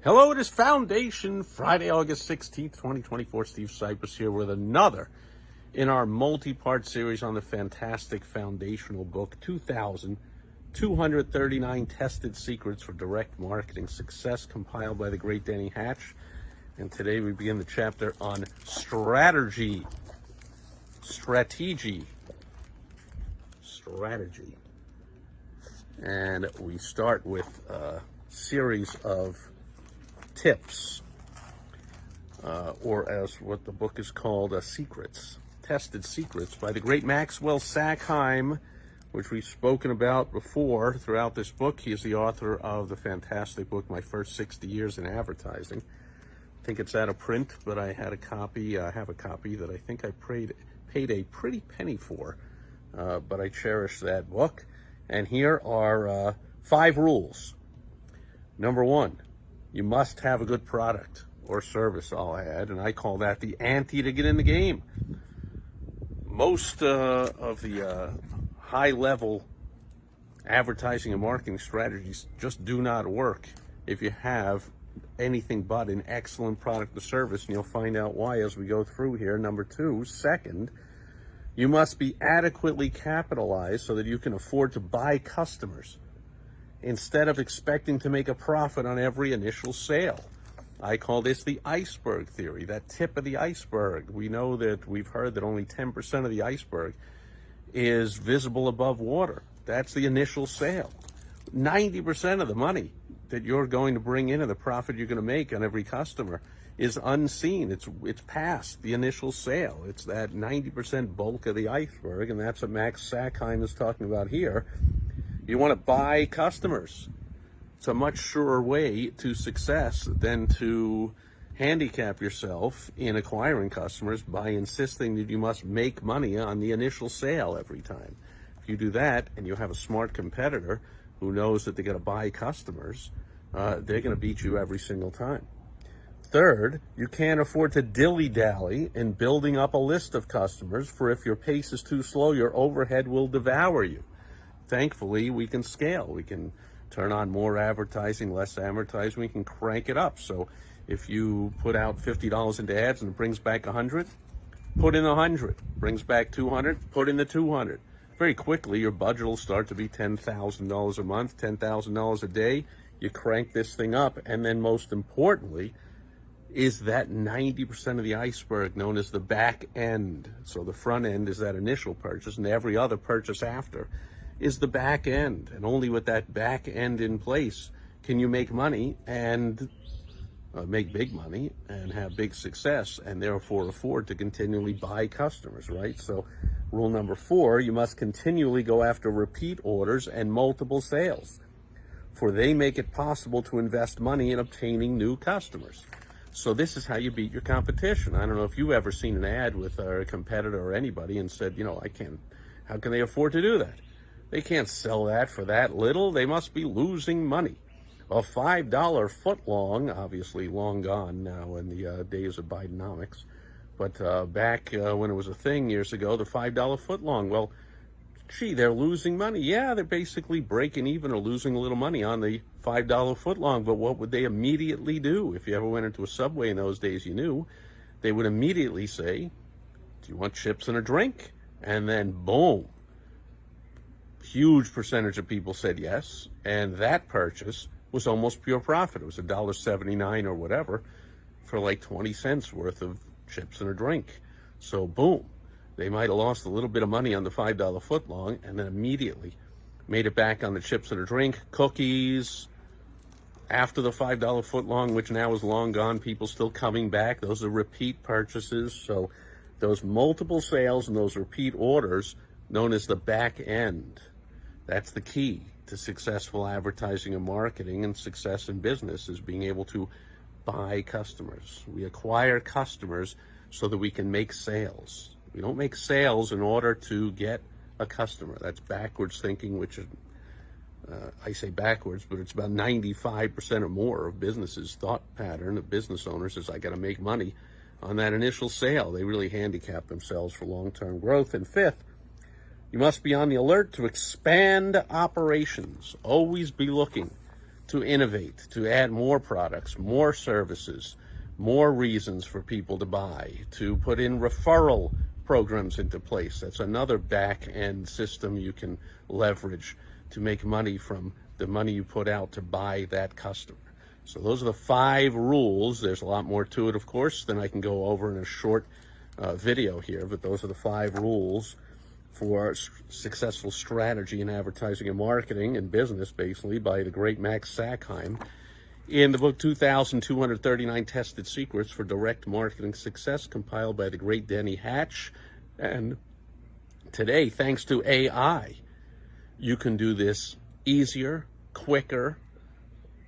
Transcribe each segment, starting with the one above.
Hello, it is Foundation Friday, August 16th, 2024. Steve Sipress here with another in our multi-part series on the fantastic foundational book, 2,239 Tested Secrets for Direct Marketing Success, compiled by the great Danny Hatch. And today we begin the chapter on strategy. And we start with a series of tips, or as what the book is called, secrets, tested secrets by the great Maxwell Sackheim, which we've spoken about before throughout this book. He is the author of the fantastic book, My First 60 Years in Advertising. I think it's out of print, but I have a copy that I think I paid a pretty penny for, but I cherish that book. And here are 5 rules. Number 1, you must have a good product or service, I'll add, and I call that the ante to get in the game. Most of the high-level advertising and marketing strategies just do not work if you have anything but an excellent product or service, and you'll find out why as we go through here. Number 2, second, you must be adequately capitalized so that you can afford to buy customers instead of expecting to make a profit on every initial sale. I call this the iceberg theory, that tip of the iceberg. We know that we've heard that only 10% of the iceberg is visible above water. That's the initial sale. 90% of the money that you're going to bring in and the profit you're going to make on every customer is unseen. It's past the initial sale. It's that 90% bulk of the iceberg, and that's what Max Sackheim is talking about here. You want to buy customers. It's a much surer way to success than to handicap yourself in acquiring customers by insisting that you must make money on the initial sale every time. If you do that and you have a smart competitor who knows that they're going to buy customers, they're going to beat you every single time. Third, you can't afford to dilly-dally in building up a list of customers, for if your pace is too slow, your overhead will devour you. Thankfully, we can scale. We can turn on more advertising, less advertising. We can crank it up. So if you put out $50 into ads and it brings back 100, put in 100. Brings back 200, put in the 200. Very quickly, your budget will start to be $10,000 a month, $10,000 a day. You crank this thing up, and then most importantly is that 90% of the iceberg known as the back end. So the front end is that initial purchase, and every other purchase after is the back end. And only with that back end in place can you make money and make big money and have big success, and therefore afford to continually buy customers, right? So rule number 4, you must continually go after repeat orders and multiple sales, for they make it possible to invest money in obtaining new customers. So this is how you beat your competition. I don't know if you've ever seen an ad with a competitor or anybody and said, how can they afford to do that? They can't sell that for that little. They must be losing money. A $5 footlong, obviously long gone now in the days of Bidenomics, but back when it was a thing years ago, the $5 footlong, well, gee, they're losing money. Yeah, they're basically breaking even or losing a little money on the $5 footlong, but what would they immediately do? If you ever went into a Subway in those days, you knew, they would immediately say, do you want chips and a drink? And then boom, huge percentage of people said yes, and that purchase was almost pure profit. It was $1.79 or whatever for like 20 cents worth of chips and a drink. So boom, they might have lost a little bit of money on the $5 footlong and then immediately made it back on the chips and a drink, cookies. After the $5 footlong, which now is long gone, people still coming back. Those are repeat purchases. So those multiple sales and those repeat orders, known as the back end, that's the key to successful advertising and marketing and success in business, is being able to buy customers. We acquire customers so that we can make sales. We don't make sales in order to get a customer. That's backwards thinking, which is, I say backwards, but it's about 95% or more of businesses' thought pattern of business owners is, I got to make money on that initial sale. They really handicap themselves for long-term growth. And 5th, you must be on the alert to expand operations. Always be looking to innovate, to add more products, more services, more reasons for people to buy, to put in referral programs into place. That's another back-end system you can leverage to make money from the money you put out to buy that customer. So those are the 5 rules. There's a lot more to it, of course, than I can go over in a short video here, but those are the 5 rules for successful strategy in advertising and marketing and business, basically, by the great Max Sackheim in the book 2,239 Tested Secrets for Direct Marketing Success, compiled by the great Denny Hatch. And today, thanks to AI, you can do this easier, quicker,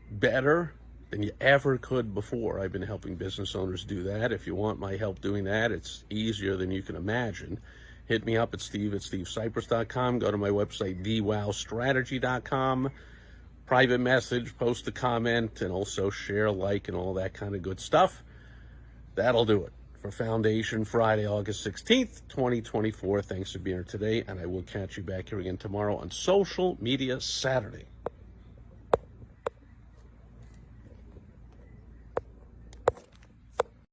better than you ever could before. I've been helping business owners do that. If you want my help doing that, it's easier than you can imagine. Hit me up at steve@stevesipress.com. Go to my website, thewowstrategy.com. Private message, post a comment, and also share, like, and all that kind of good stuff. That'll do it for Foundation Friday, August 16th, 2024. Thanks for being here today, and I will catch you back here again tomorrow on Social Media Saturday.